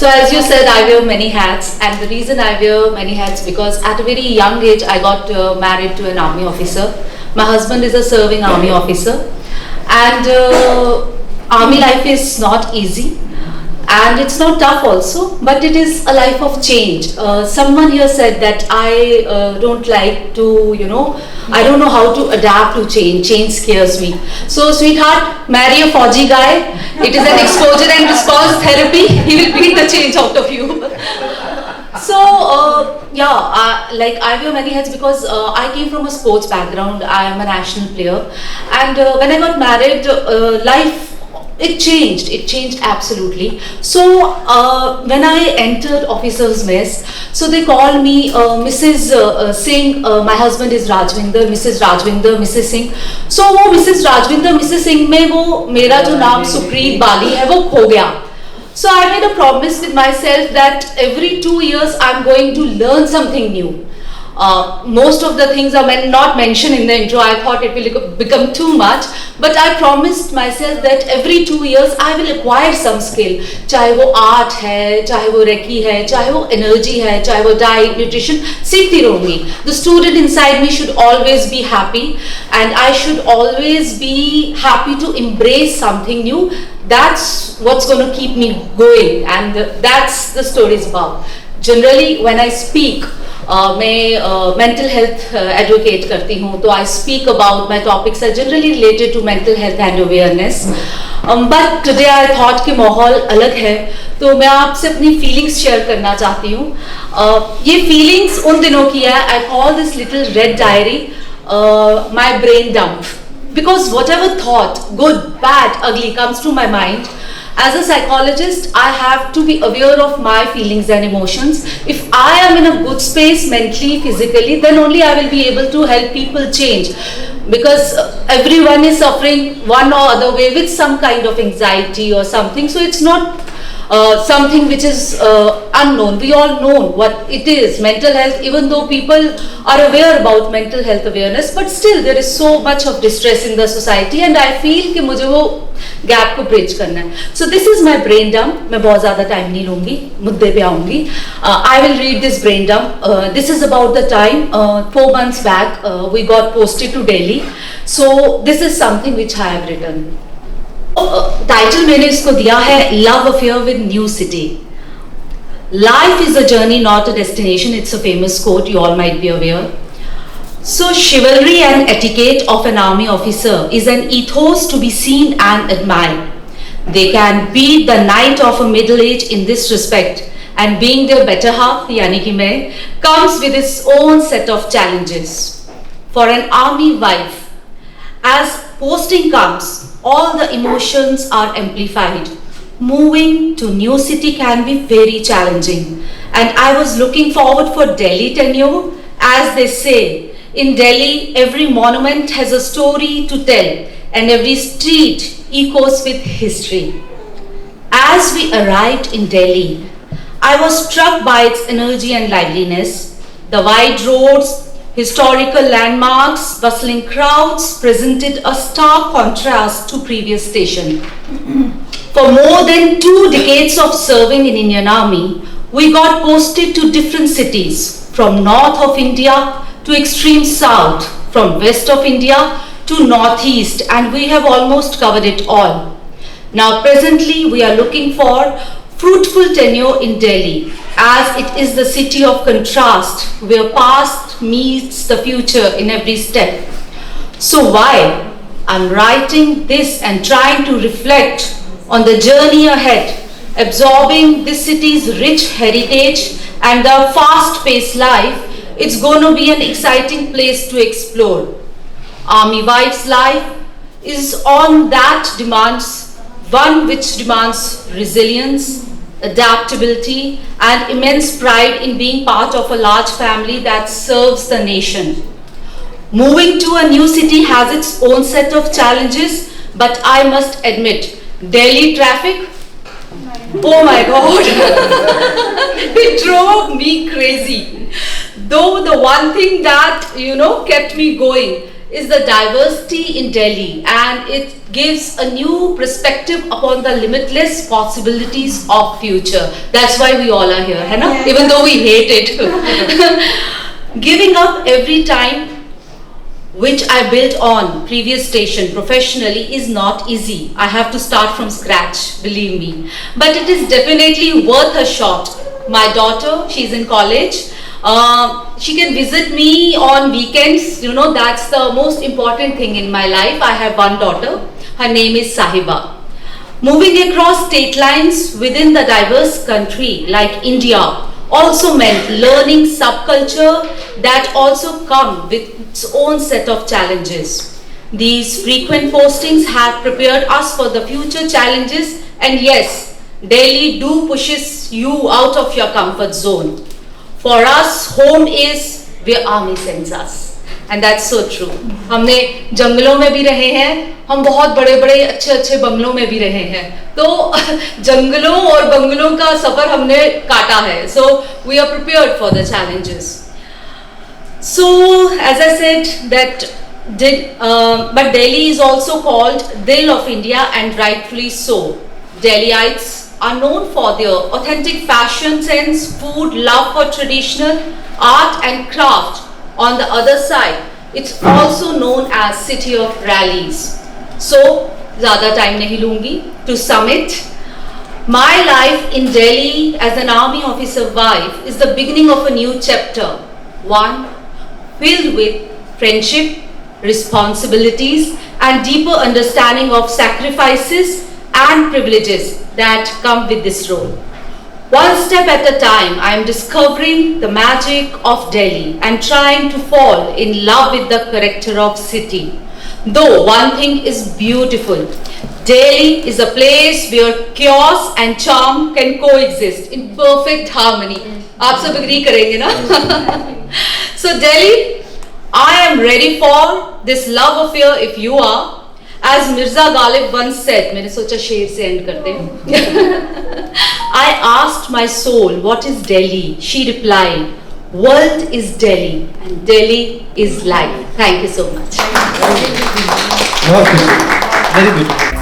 So as you said, I wear many hats, and the reason I wear many hats because at a very young age I got married to an army officer. My husband is a serving army officer, and army life is not easy, and it's not tough also, but it is a life of change. Someone here said that I don't like to, I don't know how to adapt to change. Change scares me. So, sweetheart, marry a Fauji guy. It is an exposure and response therapy. He will beat the change out of you. So, like I wear many hats because I came from a sports background. I am a national player, and when I got married, life it changed absolutely. So when I entered officers mess, so they called me Mrs. Singh. My husband is Rajvinder, Mrs. Rajvinder, Mrs. Singh. So वो Mrs. Rajvinder, Mrs. Singh में वो मेरा जो नाम सुप्रीत बाली है वो खो गया. So I made a promise with myself that every 2 years I'm going to learn something new. Most of the things are not mentioned in the intro. I thought it will become too much, but I promised myself that every 2 years I will acquire some skill. चाहे वो art है, चाहे वो recce है, चाहे वो energy है, चाहे वो diet, nutrition, सीखती रहूँगी. The student inside me should always be happy, and I should always be happy to embrace something new. That's what's going to keep me going, and that's the story is about. Generally, when I speak, मैं mental health advocate करती हूँ, तो I speak about my topics are generally related to mental health and awareness. But today I thought कि माहौल अलग है, तो मैं आपसे अपनी feelings share करना चाहती हूँ. ये feelings उन दिनों की है. I call this little red diary my brain dump, because whatever thought, good, bad, ugly, comes to my mind. As a psychologist, I have to be aware of my feelings and emotions. If I am in a good space mentally, physically, then only I will be able to help people change. Because everyone is suffering one or other way with some kind of anxiety or something. So it's not something which is unknown. We all know what it is, mental health, even though people are aware about mental health awareness, but still there is so much of distress in the society, and I feel कि मुझे वो gap को bridge करना है. So this is my brain dump. मैं बहुत ज़्यादा time नहीं लूँगी, मुद्दे पे आऊँगी. I will read this brain dump. This is about the time 4 months back we got posted to Delhi. So this is something which I have written. Title मैंने इसको दिया है love affair with new city. Life is a journey not a destination. It's a famous quote, you all might be aware. So chivalry and etiquette of an army officer is an ethos to be seen and admired. They can beat the knight of a middle age in this respect, and being their better half, yani ki main, comes with its own set of challenges. For an army wife, as posting comes, all the emotions are amplified. Moving to new city can be very challenging, and I was looking forward for Delhi tenure. As they say, in Delhi, every monument has a story to tell, and every street echoes with history. As we arrived in Delhi, I was struck by its energy and liveliness. The wide roads, historical landmarks, bustling crowds presented a stark contrast to previous station. For more than 2 decades of serving in Indian Army, we got posted to different cities, from north of India to extreme south, from west of India to northeast, and we have almost covered it all. Now presently we are looking for fruitful tenure in Delhi, as it is the city of contrast, where past meets the future in every step. So while I'm writing this and trying to reflect on the journey ahead, absorbing this city's rich heritage and the fast-paced life, it's going to be an exciting place to explore. Army wife's life is on that demands, one which demands resilience, adaptability, and immense pride in being part of a large family that serves the nation. Moving to a new city has its own set of challenges, but I must admit, Delhi traffic, oh my God, it drove me crazy. Though the one thing that, kept me going is the diversity in Delhi, and it gives a new perspective upon the limitless possibilities of future. That's why we all are here, है ना? Even though we hate it. Giving up every time which I built on previous station professionally is not easy. I have to start from scratch, believe me. But it is definitely worth a shot. My daughter, she's in college. She can visit me on weekends. You know, that's the most important thing in my life. I have one daughter. Her name is Sahiba. Moving across state lines within the diverse country like India also meant learning subculture that also come with its own set of challenges. These frequent postings have prepared us for the future challenges, and yes, Delhi do pushes you out of your comfort zone. For us, home is where army sends us. And that's so true. हमने जंगलों में भी रहे हैं, हम बहुत बड़े बड़े अच्छे अच्छे बंगलों में भी रहे हैं, तो जंगलों और बंगलों का सफर हमने काटा है. So we are prepared for the challenges. So as I said that but Delhi is also called Dil of India, and rightfully so. Delhiites are known for their authentic fashion sense, food, love for traditional art and craft. On the other side, it's also known as City of Rallies. So, ज़्यादा time नहीं लूँगी. To sum it, my life in Delhi as an army officer wife is the beginning of a new chapter. One filled with friendship, responsibilities, and deeper understanding of sacrifices and privileges that come with this role. One step at a time, I am discovering the magic of Delhi and trying to fall in love with the character of city. Though one thing is beautiful, Delhi is a place where chaos and charm can coexist in perfect harmony. आप सब agree करेंगे ना? So Delhi, I am ready for this love affair if you are. As Mirza Ghalib once said, मैंने सोचा शेर से end करते हैं. I asked my soul, what is Delhi? She replied, world is Delhi and Delhi is life. Thank you so much. Very good.